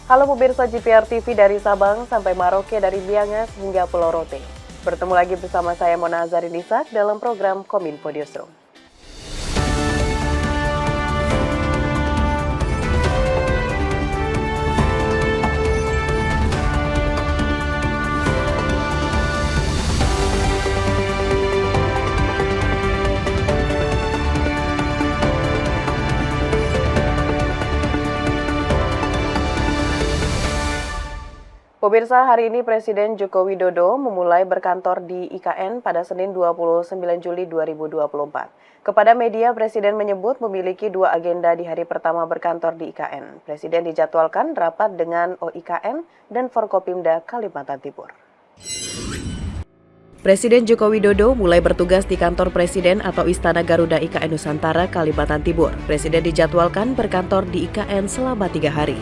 Halo pemirsa GPR TV dari Sabang sampai Maroke, dari Miangas hingga Pulau Rote. Bertemu lagi bersama saya Mona Azarinisa dalam program Kominfo Newsroom. Pemirsa, hari ini Presiden Joko Widodo memulai berkantor di IKN pada Senin 29 Juli 2024. Kepada media, Presiden menyebut memiliki dua agenda di hari pertama berkantor di IKN. Presiden dijadwalkan rapat dengan OIKN dan Forkopimda Kalimantan Timur. Presiden Joko Widodo mulai bertugas di kantor Presiden atau Istana Garuda IKN Nusantara, Kalimantan Timur. Presiden dijadwalkan berkantor di IKN selama 3 hari.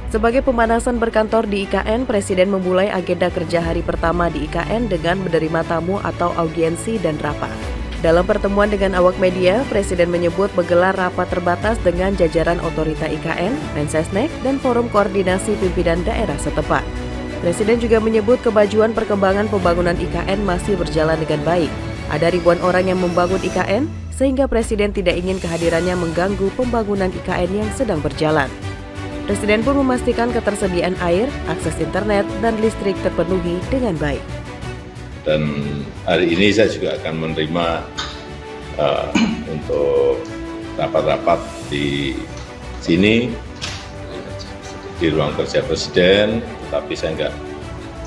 Sebagai pemanasan berkantor di IKN, Presiden memulai agenda kerja hari pertama di IKN dengan menerima tamu atau audiensi dan rapat. Dalam pertemuan dengan awak media, Presiden menyebut menggelar rapat terbatas dengan jajaran otorita IKN, Mensesnek, dan Forum Koordinasi Pimpinan Daerah setempat. Presiden juga menyebut kemajuan perkembangan pembangunan IKN masih berjalan dengan baik. Ada ribuan orang yang membangun IKN, sehingga Presiden tidak ingin kehadirannya mengganggu pembangunan IKN yang sedang berjalan. Presiden pun memastikan ketersediaan air, akses internet, dan listrik terpenuhi dengan baik. Dan hari ini saya juga akan menerima untuk rapat-rapat di sini, di ruang kerja Presiden, tetapi saya nggak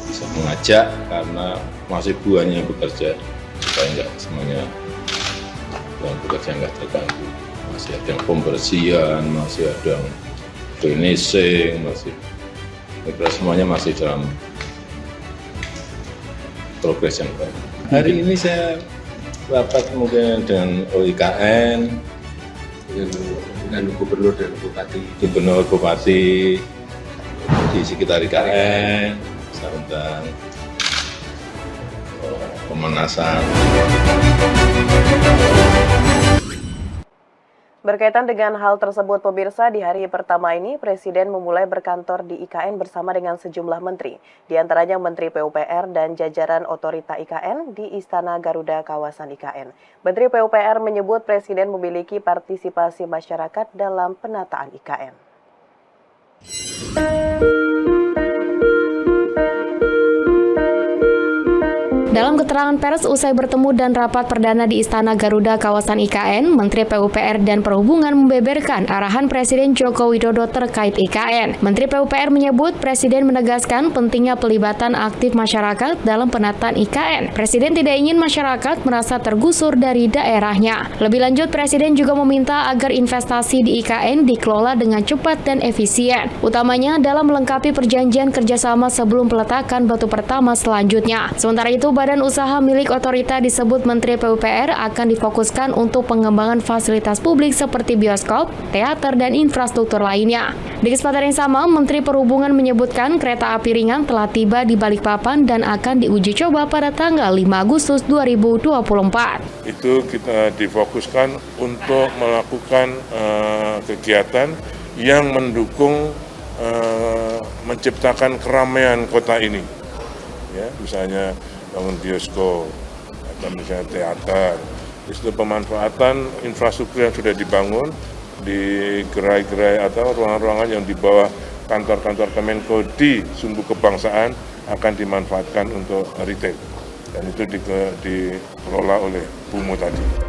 bisa mengajak karena masih banyak yang bekerja, supaya nggak semuanya yang bekerja nggak terganggu. Masih ada yang pembersihan, masih ada yang finishing, masih semuanya masih dalam progres yang baik. Hari ini saya rapat mungkin dengan OIKN, dengan Gubernur dan Bupati di sekitar IKN, tentang pemanasan. Berkaitan dengan hal tersebut, pemirsa, di hari pertama ini Presiden memulai berkantor di IKN bersama dengan sejumlah menteri, di antaranya Menteri PUPR dan jajaran otorita IKN di Istana Garuda kawasan IKN. Menteri PUPR menyebut Presiden memiliki partisipasi masyarakat dalam penataan IKN. Dalam keterangan pers usai bertemu dan rapat perdana di Istana Garuda kawasan IKN, Menteri PUPR dan Perhubungan membeberkan arahan Presiden Joko Widodo terkait IKN. Menteri PUPR menyebut Presiden menegaskan pentingnya pelibatan aktif masyarakat dalam penataan IKN. Presiden tidak ingin masyarakat merasa tergusur dari daerahnya. Lebih lanjut, Presiden juga meminta agar investasi di IKN dikelola dengan cepat dan efisien, utamanya dalam melengkapi perjanjian kerjasama sebelum peletakan batu pertama selanjutnya. Sementara itu, badan usaha milik otorita disebut Menteri PUPR akan difokuskan untuk pengembangan fasilitas publik seperti bioskop, teater, dan infrastruktur lainnya. Di kesempatan yang sama, Menteri Perhubungan menyebutkan kereta api ringan telah tiba di Balikpapan dan akan diuji coba pada tanggal 5 Agustus 2024. Itu kita difokuskan untuk melakukan kegiatan yang mendukung menciptakan keramaian kota ini. Ya, misalnya bangun bioskop, atau misalnya teater. Itu pemanfaatan infrastruktur yang sudah dibangun di gerai-gerai atau ruangan-ruangan yang di bawah kantor-kantor Kemenko di Sumbu Kebangsaan akan dimanfaatkan untuk retail. Dan itu dikelola oleh BUMO tadi.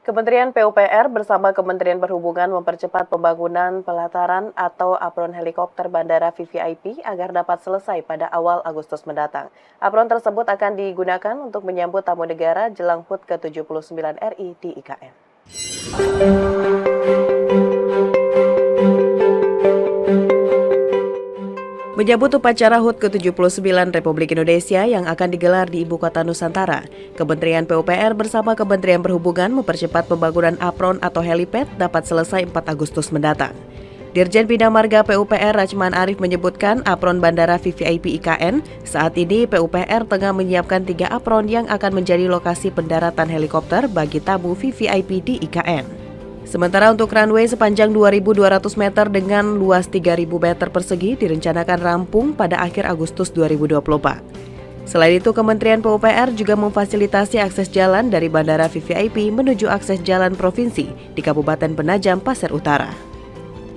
Kementerian PUPR bersama Kementerian Perhubungan mempercepat pembangunan pelataran atau apron helikopter Bandara VVIP agar dapat selesai pada awal Agustus mendatang. Apron tersebut akan digunakan untuk menyambut tamu negara jelang HUT ke-79 RI di IKN. Menyambut upacara HUT ke-79 Republik Indonesia yang akan digelar di Ibu Kota Nusantara, Kementerian PUPR bersama Kementerian Perhubungan mempercepat pembangunan apron atau helipad dapat selesai 4 Agustus mendatang. Dirjen Bina Marga PUPR Rachman Arif menyebutkan apron Bandara VVIP IKN, saat ini PUPR tengah menyiapkan 3 apron yang akan menjadi lokasi pendaratan helikopter bagi tamu VVIP di IKN. Sementara untuk runway sepanjang 2.200 meter dengan luas 3.000 meter persegi direncanakan rampung pada akhir Agustus 2024. Selain itu, Kementerian PUPR juga memfasilitasi akses jalan dari Bandara VVIP menuju akses jalan provinsi di Kabupaten Penajam, Pasir Utara.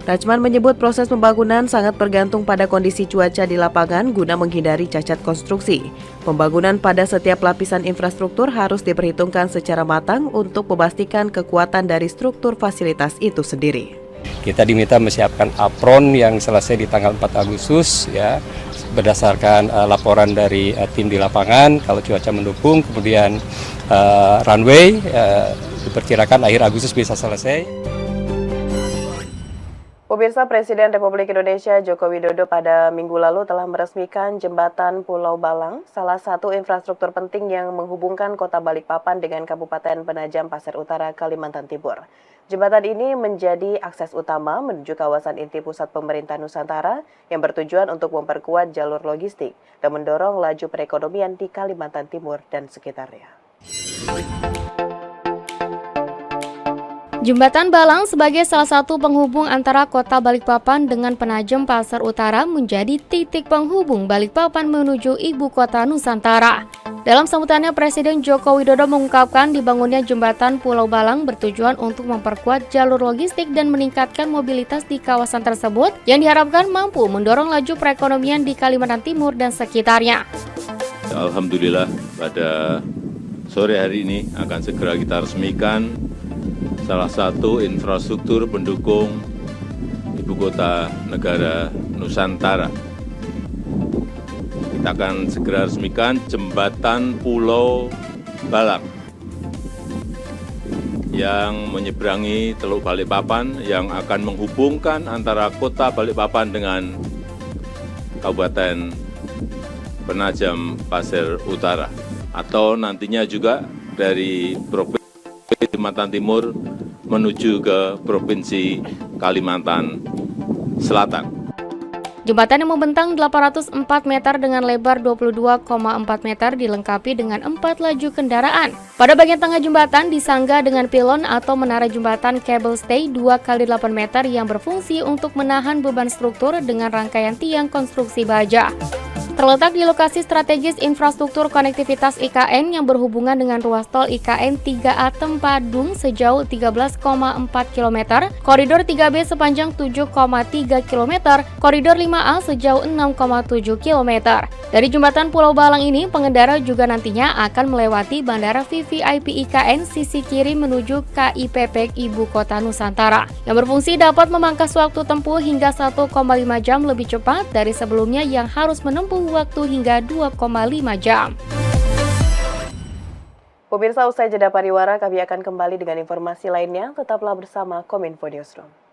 Rachman menyebut proses pembangunan sangat bergantung pada kondisi cuaca di lapangan guna menghindari cacat konstruksi. Pembangunan pada setiap lapisan infrastruktur harus diperhitungkan secara matang untuk memastikan kekuatan dari struktur fasilitas itu sendiri. Kita diminta menyiapkan apron yang selesai di tanggal 4 Agustus ya, berdasarkan laporan dari tim di lapangan. Kalau cuaca mendukung, kemudian runway diperkirakan akhir Agustus bisa selesai. Pemirsa, Presiden Republik Indonesia Joko Widodo pada minggu lalu telah meresmikan jembatan Pulau Balang, salah satu infrastruktur penting yang menghubungkan kota Balikpapan dengan Kabupaten Penajam, Pasir Utara, Kalimantan Timur. Jembatan ini menjadi akses utama menuju kawasan inti pusat pemerintah Nusantara yang bertujuan untuk memperkuat jalur logistik dan mendorong laju perekonomian di Kalimantan Timur dan sekitarnya. Jembatan Balang sebagai salah satu penghubung antara kota Balikpapan dengan Penajam, Pasir Utara menjadi titik penghubung Balikpapan menuju ibu kota Nusantara. Dalam sambutannya, Presiden Joko Widodo mengungkapkan dibangunnya jembatan Pulau Balang bertujuan untuk memperkuat jalur logistik dan meningkatkan mobilitas di kawasan tersebut yang diharapkan mampu mendorong laju perekonomian di Kalimantan Timur dan sekitarnya. Alhamdulillah pada sore hari ini akan segera kita resmikan salah satu infrastruktur pendukung ibu kota negara Nusantara. Kita akan segera resmikan jembatan Pulau Balang yang menyeberangi Teluk Balikpapan yang akan menghubungkan antara kota Balikpapan dengan Kabupaten Penajam, Pasir Utara, atau nantinya juga dari Provinsi Kalimantan Timur menuju ke Provinsi Kalimantan Selatan. Jembatan yang membentang 804 meter dengan lebar 22,4 meter dilengkapi dengan 4 laju kendaraan. Pada bagian tengah jembatan disangga dengan pilon atau menara jembatan cable stay 2x8 meter yang berfungsi untuk menahan beban struktur dengan rangkaian tiang konstruksi baja. Terletak di lokasi strategis infrastruktur konektivitas IKN yang berhubungan dengan ruas tol IKN 3A Tempadung sejauh 13,4 km, koridor 3B sepanjang 7,3 km, koridor 5A sejauh 6,7 km. Dari jembatan Pulau Balang ini, pengendara juga nantinya akan melewati Bandara VVIP IKN sisi kiri menuju KIPP Ibu Kota Nusantara, yang berfungsi dapat memangkas waktu tempuh hingga 1,5 jam lebih cepat dari sebelumnya yang harus menempuh waktu hingga 2,5 jam. Pemirsa, usai jeda pariwara, kami akan kembali dengan informasi lainnya. Tetaplah bersama Kominfo Newsroom.